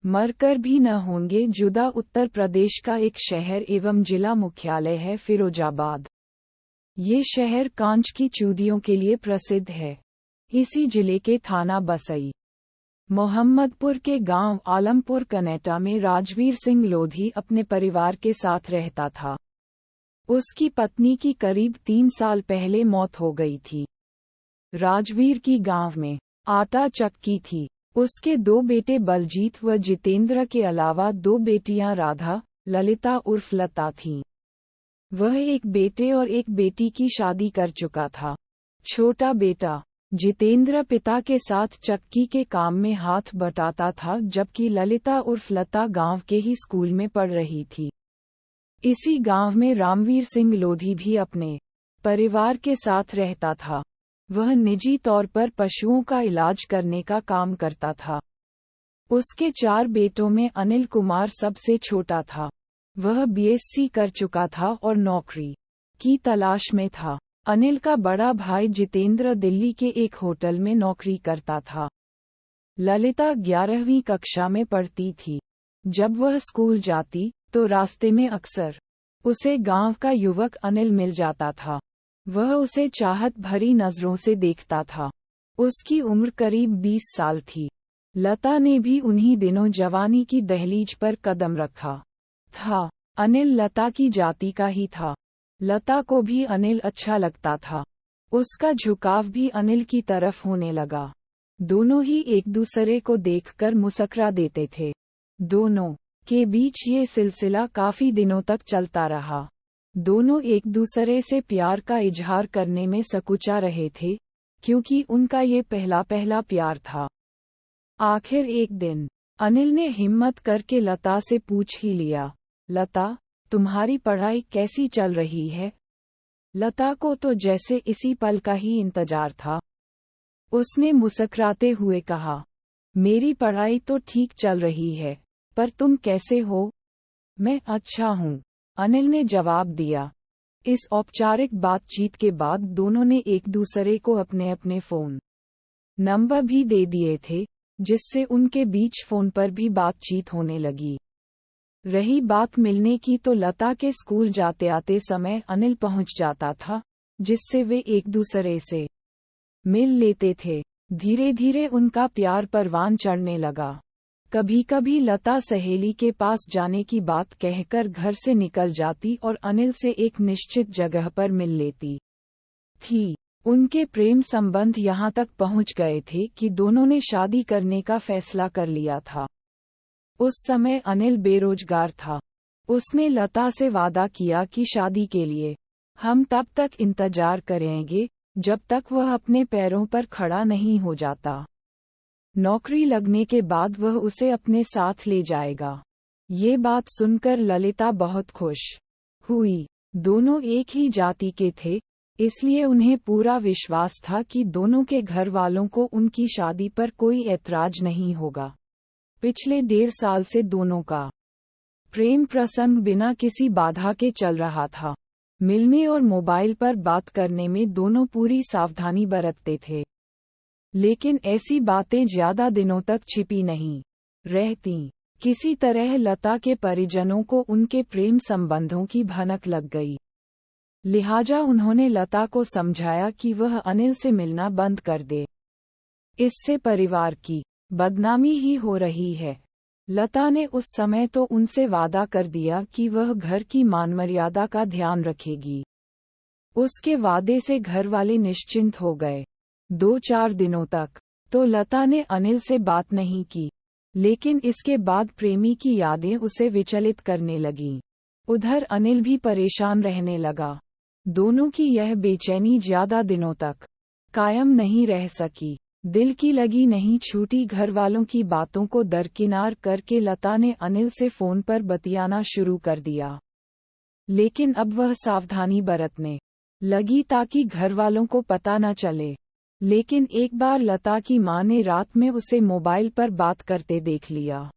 मरकर भी न होंगे जुदा। उत्तर प्रदेश का एक शहर एवं जिला मुख्यालय है फिरोजाबाद। ये शहर कांच की चूड़ियों के लिए प्रसिद्ध है। इसी जिले के थाना बसई मोहम्मदपुर के गांव आलमपुर कनेटा में राजवीर सिंह लोधी अपने परिवार के साथ रहता था। उसकी पत्नी की करीब 3 साल पहले मौत हो गई थी। राजवीर की गांव में आटा चक्की थी। उसके 2 बेटे बलजीत व जितेंद्र के अलावा 2 बेटियां राधा, ललिता उर्फ लता थीं। वह एक बेटे और एक बेटी की शादी कर चुका था। छोटा बेटा जितेंद्र पिता के साथ चक्की के काम में हाथ बटाता था, जबकि ललिता उर्फ लता गांव के ही स्कूल में पढ़ रही थी। इसी गांव में रामवीर सिंह लोधी भी अपने परिवार के साथ रहता था। वह निजी तौर पर पशुओं का इलाज करने का काम करता था। उसके 4 बेटों में अनिल कुमार सबसे छोटा था। वह बीएससी कर चुका था और नौकरी की तलाश में था। अनिल का बड़ा भाई जितेंद्र दिल्ली के एक होटल में नौकरी करता था। ललिता 11वीं कक्षा में पढ़ती थी। जब वह स्कूल जाती तो रास्ते में अक्सर उसे गांव का युवक अनिल मिल जाता था। वह उसे चाहत भरी नजरों से देखता था। उसकी उम्र करीब 20 साल थी। लता ने भी उन्हीं दिनों जवानी की दहलीज पर कदम रखा था। अनिल लता की जाति का ही था। लता को भी अनिल अच्छा लगता था। उसका झुकाव भी अनिल की तरफ होने लगा। दोनों ही एक दूसरे को देखकर मुस्कुरा देते थे। दोनों के बीच ये सिलसिला काफी दिनों तक चलता रहा। दोनों एक दूसरे से प्यार का इजहार करने में सकुचा रहे थे, क्योंकि उनका ये पहला प्यार था। आखिर एक दिन अनिल ने हिम्मत करके लता से पूछ ही लिया, लता, तुम्हारी पढ़ाई कैसी चल रही है? लता को तो जैसे इसी पल का ही इंतजार था। उसने मुस्कुराते हुए कहा, मेरी पढ़ाई तो ठीक चल रही है, पर तुम कैसे हो? मैं अच्छा हूँ, अनिल ने जवाब दिया। इस औपचारिक बातचीत के बाद दोनों ने एक दूसरे को अपने अपने फोन नंबर भी दे दिए थे, जिससे उनके बीच फोन पर भी बातचीत होने लगी। रही बात मिलने की, तो लता के स्कूल जाते आते समय अनिल पहुंच जाता था, जिससे वे एक दूसरे से मिल लेते थे। धीरे धीरे उनका प्यार परवान चढ़ने लगा। कभी कभी लता सहेली के पास जाने की बात कहकर घर से निकल जाती और अनिल से एक निश्चित जगह पर मिल लेती थी। उनके प्रेम संबंध यहाँ तक पहुँच गए थे कि दोनों ने शादी करने का फैसला कर लिया था। उस समय अनिल बेरोजगार था। उसने लता से वादा किया कि शादी के लिए हम तब तक इंतजार करेंगे जब तक वह अपने पैरों पर खड़ा नहीं हो जाता। नौकरी लगने के बाद वह उसे अपने साथ ले जाएगा। ये बात सुनकर ललिता बहुत खुश हुई। दोनों एक ही जाति के थे, इसलिए उन्हें पूरा विश्वास था कि दोनों के घर वालों को उनकी शादी पर कोई ऐतराज नहीं होगा। पिछले 1.5 साल से दोनों का प्रेम प्रसंग बिना किसी बाधा के चल रहा था। मिलने और मोबाइल पर बात करने में दोनों पूरी सावधानी बरतते थे, लेकिन ऐसी बातें ज्यादा दिनों तक छिपी नहीं रहती। किसी तरह लता के परिजनों को उनके प्रेम संबंधों की भनक लग गई। लिहाजा उन्होंने लता को समझाया कि वह अनिल से मिलना बंद कर दे। इससे परिवार की बदनामी ही हो रही है। लता ने उस समय तो उनसे वादा कर दिया कि वह घर की मान मर्यादा का ध्यान रखेगी। उसके वादे से घर वाले निश्चिंत हो गए। 2-4 दिनों तक तो लता ने अनिल से बात नहीं की, लेकिन इसके बाद प्रेमी की यादें उसे विचलित करने लगीं। उधर अनिल भी परेशान रहने लगा। दोनों की यह बेचैनी ज्यादा दिनों तक कायम नहीं रह सकी। दिल की लगी नहीं छूटी। घर वालों की बातों को दरकिनार करके लता ने अनिल से फोन पर बतियाना शुरू कर दिया, लेकिन अब वह सावधानी बरतने लगी ताकि घर वालों को पता न चले। लेकिन एक बार लता की मां ने रात में उसे मोबाइल पर बात करते देख लिया।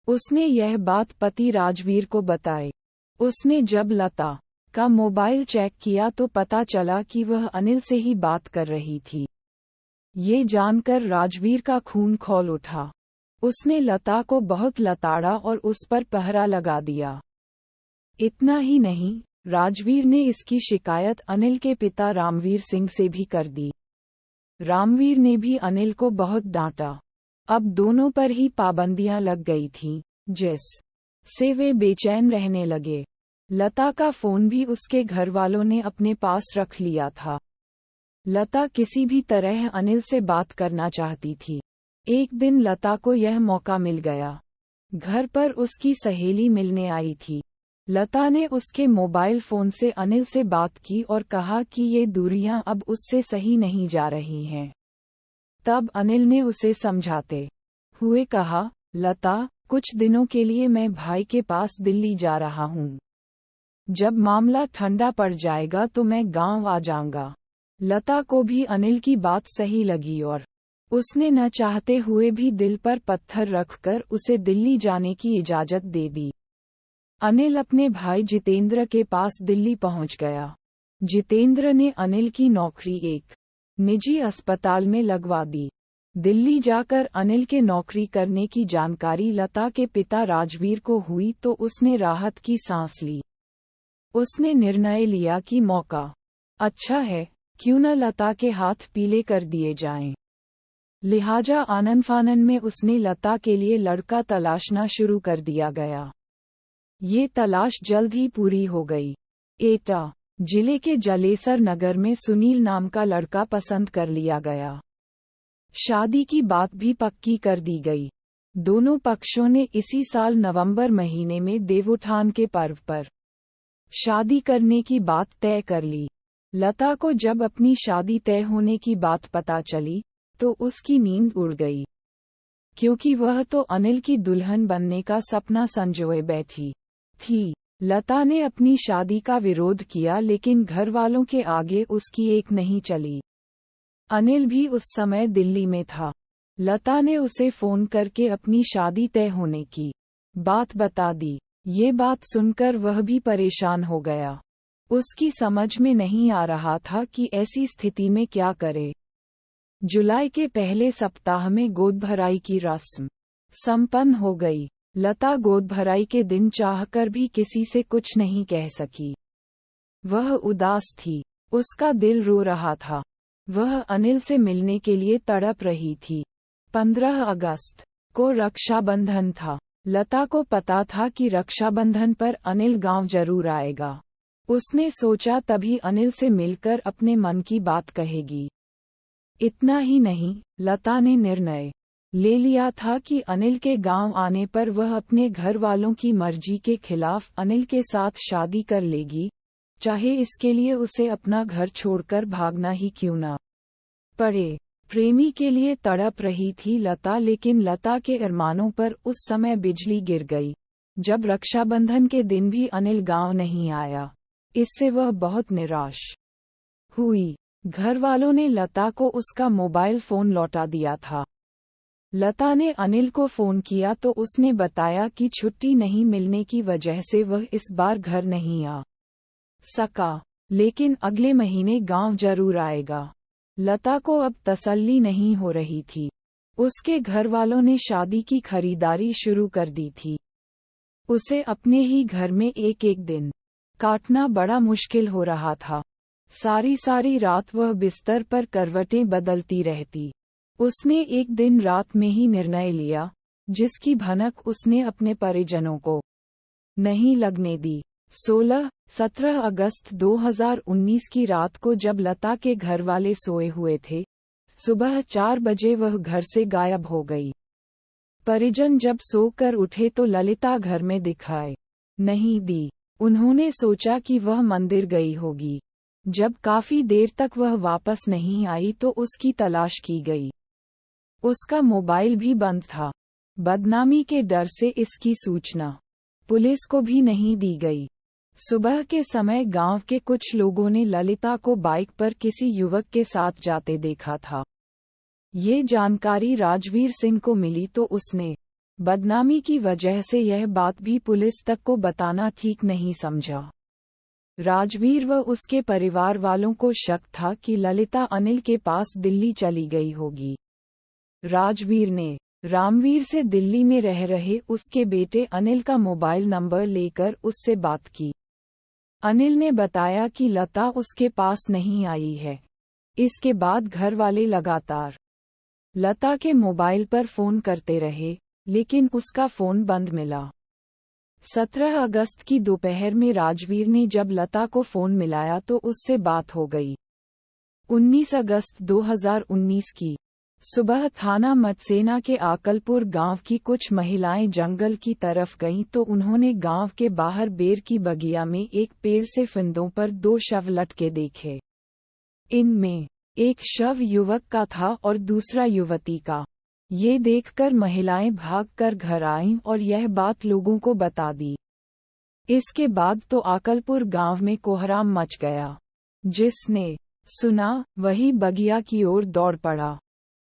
उसने यह बात पति राजवीर को बताई। उसने जब लता का मोबाइल चेक किया तो पता चला कि वह अनिल से ही बात कर रही थी। ये जानकर राजवीर का खून खौल उठा। उसने लता को बहुत लताड़ा और उस पर पहरा लगा दिया। इतना ही नहीं, राजवीर ने इसकी शिकायत अनिल के पिता रामवीर सिंह से भी कर दी। रामवीर ने भी अनिल को बहुत डांटा। अब दोनों पर ही पाबंदियां लग गई थीं, जिससे वे बेचैन रहने लगे। लता का फोन भी उसके घर वालों ने अपने पास रख लिया था। लता किसी भी तरह अनिल से बात करना चाहती थी। एक दिन लता को यह मौका मिल गया। घर पर उसकी सहेली मिलने आई थी। लता ने उसके मोबाइल फोन से अनिल से बात की और कहा कि ये दूरियां अब उससे सही नहीं जा रही हैं। तब अनिल ने उसे समझाते हुए कहा, लता, कुछ दिनों के लिए मैं भाई के पास दिल्ली जा रहा हूँ। जब मामला ठंडा पड़ जाएगा तो मैं गांव आ जाऊंगा। लता को भी अनिल की बात सही लगी और उसने न चाहते हुए भी दिल पर पत्थर रखकर उसे दिल्ली जाने की इजाजत दे दी। अनिल अपने भाई जितेंद्र के पास दिल्ली पहुंच गया। जितेंद्र ने अनिल की नौकरी एक निजी अस्पताल में लगवा दी। दिल्ली जाकर अनिल के नौकरी करने की जानकारी लता के पिता राजवीर को हुई तो उसने राहत की सांस ली। उसने निर्णय लिया कि मौका अच्छा है, क्यों न लता के हाथ पीले कर दिए जाएं। लिहाजा आनन फानन में उसने लता के लिए लड़का तलाशना शुरू कर दिया गया। ये तलाश जल्द ही पूरी हो गई। एटा जिले के जलेसर नगर में सुनील नाम का लड़का पसंद कर लिया गया। शादी की बात भी पक्की कर दी गई। दोनों पक्षों ने इसी साल नवंबर महीने में देवउठान के पर्व पर शादी करने की बात तय कर ली। लता को जब अपनी शादी तय होने की बात पता चली तो उसकी नींद उड़ गई, क्योंकि वह तो अनिल की दुल्हन बनने का सपना संजोए बैठी थी। लता ने अपनी शादी का विरोध किया, लेकिन घर वालों के आगे उसकी एक नहीं चली। अनिल भी उस समय दिल्ली में था। लता ने उसे फोन करके अपनी शादी तय होने की बात बता दी। ये बात सुनकर वह भी परेशान हो गया। उसकी समझ में नहीं आ रहा था कि ऐसी स्थिति में क्या करे। जुलाई के पहले सप्ताह में गोद भराई की रस्म संपन्न हो गई। लता गोद भराई के दिन चाहकर भी किसी से कुछ नहीं कह सकी। वह उदास थी, उसका दिल रो रहा था। वह अनिल से मिलने के लिए तड़प रही थी। 15 अगस्त को रक्षाबंधन था। लता को पता था कि रक्षाबंधन पर अनिल गांव जरूर आएगा। उसने सोचा तभी अनिल से मिलकर अपने मन की बात कहेगी। इतना ही नहीं, लता ने निर्णय ले लिया था कि अनिल के गांव आने पर वह अपने घर वालों की मर्जी के खिलाफ अनिल के साथ शादी कर लेगी, चाहे इसके लिए उसे अपना घर छोड़कर भागना ही क्यों न पड़े। प्रेमी के लिए तड़प रही थी लता, लेकिन लता के अरमानों पर उस समय बिजली गिर गई जब रक्षाबंधन के दिन भी अनिल गांव नहीं आया। इससे वह बहुत निराश हुई। घर वालों ने लता को उसका मोबाइल फोन लौटा दिया था। लता ने अनिल को फोन किया तो उसने बताया कि छुट्टी नहीं मिलने की वजह से वह इस बार घर नहीं आ सका, लेकिन अगले महीने गांव जरूर आएगा। लता को अब तसल्ली नहीं हो रही थी। उसके घर वालों ने शादी की खरीदारी शुरू कर दी थी। उसे अपने ही घर में एक एक दिन काटना बड़ा मुश्किल हो रहा था। सारी रात वह बिस्तर पर करवटें बदलती रहती। उसने एक दिन रात में ही निर्णय लिया, जिसकी भनक उसने अपने परिजनों को नहीं लगने दी। 16-17 अगस्त 2019 की रात को जब लता के घर वाले सोए हुए थे, सुबह 4 बजे वह घर से गायब हो गई। परिजन जब सोकर उठे तो ललिता घर में दिखाई नहीं दी। उन्होंने सोचा कि वह मंदिर गई होगी। जब काफी देर तक वह वापस नहीं आई तो उसकी तलाश की गई। उसका मोबाइल भी बंद था। बदनामी के डर से इसकी सूचना पुलिस को भी नहीं दी गई। सुबह के समय गांव के कुछ लोगों ने ललिता को बाइक पर किसी युवक के साथ जाते देखा था। ये जानकारी राजवीर सिंह को मिली तो उसने बदनामी की वजह से यह बात भी पुलिस तक को बताना ठीक नहीं समझा। राजवीर व उसके परिवार वालों को शक था कि ललिता अनिल के पास दिल्ली चली गई होगी। राजवीर ने रामवीर से दिल्ली में रह रहे उसके बेटे अनिल का मोबाइल नंबर लेकर उससे बात की। अनिल ने बताया कि लता उसके पास नहीं आई है। इसके बाद घर वाले लगातार लता के मोबाइल पर फोन करते रहे, लेकिन उसका फोन बंद मिला। 17 अगस्त की दोपहर में राजवीर ने जब लता को फोन मिलाया तो उससे बात हो गई। 19 अगस्त 2019 की सुबह थाना मटसेना के आकलपुर गांव की कुछ महिलाएं जंगल की तरफ गईं तो उन्होंने गांव के बाहर बेर की बगिया में एक पेड़ से फंदों पर 2 शव लटके देखे। इनमें एक शव युवक का था और दूसरा युवती का। ये देखकर महिलाएं भागकर घर आईं और यह बात लोगों को बता दी। इसके बाद तो आकलपुर गांव में कोहराम मच गया। जिसने सुना वही बगिया की ओर दौड़ पड़ा।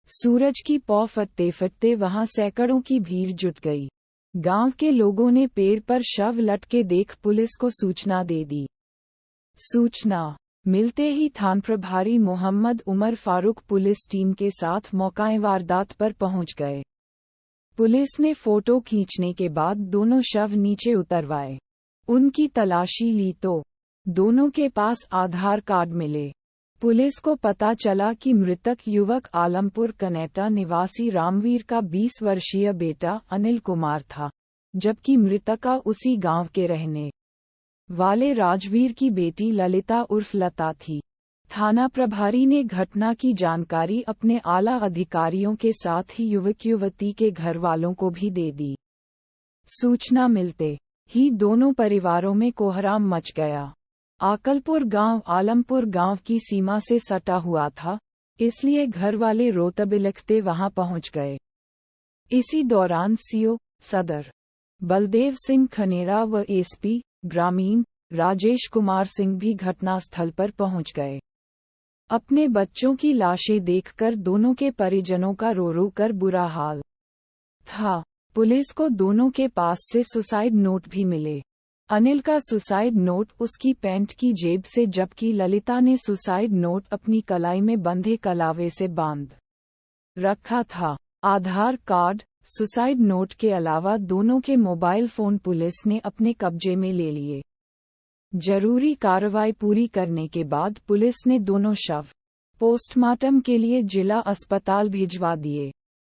सूरज की पौ फटते फटते वहां सैकड़ों की भीड़ जुट गई। गांव के लोगों ने पेड़ पर शव लटके देख पुलिस को सूचना दे दी। सूचना मिलते ही थाना प्रभारी मोहम्मद उमर फारूक पुलिस टीम के साथ मौके वारदात पर पहुंच गए। पुलिस ने फोटो खींचने के बाद दोनों शव नीचे उतरवाए। उनकी तलाशी ली तो दोनों के पास आधार कार्ड मिले। पुलिस को पता चला कि मृतक युवक आलमपुर कनेटा निवासी रामवीर का 20 वर्षीय बेटा अनिल कुमार था, जबकि मृतका उसी गांव के रहने वाले राजवीर की बेटी ललिता उर्फ लता थी। थाना प्रभारी ने घटना की जानकारी अपने आला अधिकारियों के साथ ही युवक युवती के घर वालों को भी दे दी। सूचना मिलते ही दोनों परिवारों में कोहराम मच गया। आकलपुर गांव आलमपुर गांव की सीमा से सटा हुआ था, इसलिए घर वाले रोते बिलखते वहां पहुंच गए। इसी दौरान सीओ सदर बलदेव सिंह खनेड़ा व एसपी ग्रामीण राजेश कुमार सिंह भी घटनास्थल पर पहुंच गए। अपने बच्चों की लाशें देखकर दोनों के परिजनों का रो रो कर बुरा हाल था। पुलिस को दोनों के पास से सुसाइड नोट भी मिले। अनिल का सुसाइड नोट उसकी पैंट की जेब से, जबकि ललिता ने सुसाइड नोट अपनी कलाई में बंधे कलावे से बांध रखा था। आधार कार्ड, सुसाइड नोट के अलावा दोनों के मोबाइल फोन पुलिस ने अपने कब्जे में ले लिए। जरूरी कार्रवाई पूरी करने के बाद पुलिस ने दोनों शव पोस्टमार्टम के लिए जिला अस्पताल भिजवा दिए।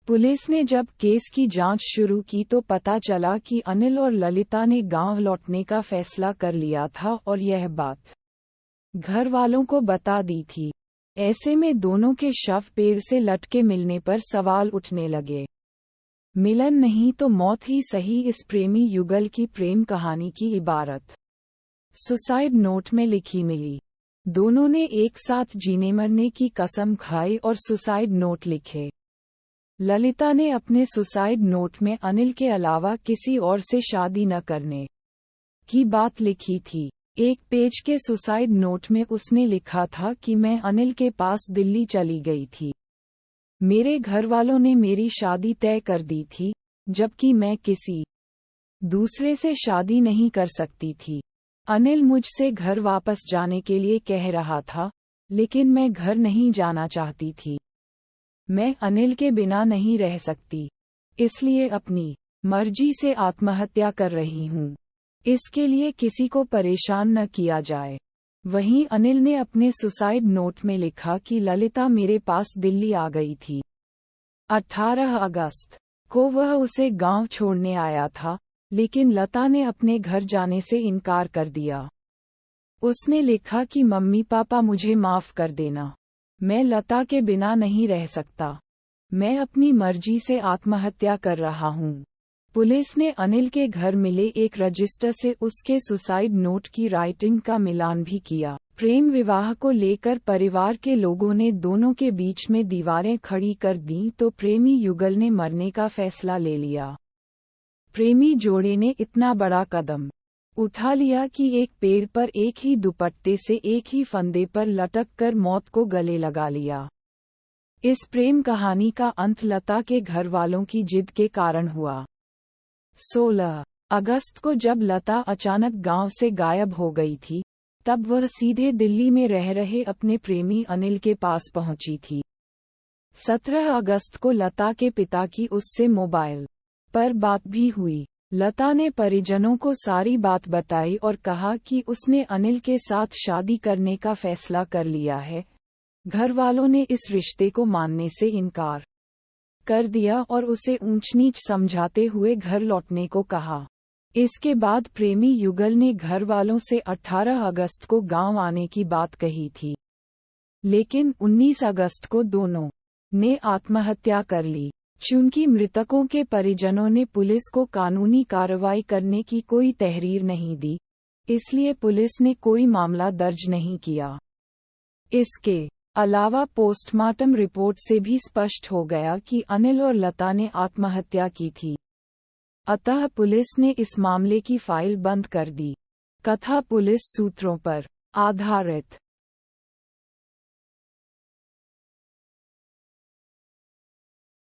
पुलिस ने जब केस की जांच शुरू की तो पता चला कि अनिल और ललिता ने गांव लौटने का फैसला कर लिया था और यह बात घर वालों को बता दी थी। ऐसे में दोनों के शव पेड़ से लटके मिलने पर सवाल उठने लगे। मिलन नहीं तो मौत ही सही, इस प्रेमी युगल की प्रेम कहानी की इबारत सुसाइड नोट में लिखी मिली। दोनों ने एक साथ जीने मरने की कसम खाई और सुसाइड नोट लिखे। ललिता ने अपने सुसाइड नोट में अनिल के अलावा किसी और से शादी न करने की बात लिखी थी। एक पेज के सुसाइड नोट में उसने लिखा था कि मैं अनिल के पास दिल्ली चली गई थी। मेरे घर वालों ने मेरी शादी तय कर दी थी, जबकि मैं किसी दूसरे से शादी नहीं कर सकती थी। अनिल मुझसे घर वापस जाने के लिए कह रहा था, लेकिन मैं घर नहीं जाना चाहती थी। मैं अनिल के बिना नहीं रह सकती, इसलिए अपनी मर्जी से आत्महत्या कर रही हूँ। इसके लिए किसी को परेशान न किया जाए। वहीं अनिल ने अपने सुसाइड नोट में लिखा कि ललिता मेरे पास दिल्ली आ गई थी। 18 अगस्त को वह उसे गांव छोड़ने आया था, लेकिन लता ने अपने घर जाने से इनकार कर दिया। उसने लिखा कि मम्मी पापा मुझे माफ कर देना, मैं लता के बिना नहीं रह सकता। मैं अपनी मर्जी से आत्महत्या कर रहा हूँ। पुलिस ने अनिल के घर मिले एक रजिस्टर से उसके सुसाइड नोट की राइटिंग का मिलान भी किया। प्रेम विवाह को लेकर परिवार के लोगों ने दोनों के बीच में दीवारें खड़ी कर दी तो प्रेमी युगल ने मरने का फैसला ले लिया। प्रेमी जोड़े ने इतना बड़ा कदम उठा लिया कि एक पेड़ पर एक ही दुपट्टे से एक ही फंदे पर लटक कर मौत को गले लगा लिया। इस प्रेम कहानी का अंत लता के घर वालों की जिद के कारण हुआ। 16 अगस्त को जब लता अचानक गांव से गायब हो गई थी, तब वह सीधे दिल्ली में रह रहे अपने प्रेमी अनिल के पास पहुंची थी। 17 अगस्त को लता के पिता की उससे मोबाइल पर बात भी हुई। लता ने परिजनों को सारी बात बताई और कहा कि उसने अनिल के साथ शादी करने का फैसला कर लिया है। घर वालों ने इस रिश्ते को मानने से इनकार कर दिया और उसे ऊंच नीच समझाते हुए घर लौटने को कहा। इसके बाद प्रेमी युगल ने घर वालों से 18 अगस्त को गांव आने की बात कही थी, लेकिन 19 अगस्त को दोनों ने आत्महत्या कर ली। चूंकि मृतकों के परिजनों ने पुलिस को कानूनी कार्रवाई करने की कोई तहरीर नहीं दी, इसलिए पुलिस ने कोई मामला दर्ज नहीं किया। इसके अलावा पोस्टमार्टम रिपोर्ट से भी स्पष्ट हो गया कि अनिल और लता ने आत्महत्या की थी। अतः पुलिस ने इस मामले की फाइल बंद कर दी। कथा पुलिस सूत्रों पर आधारित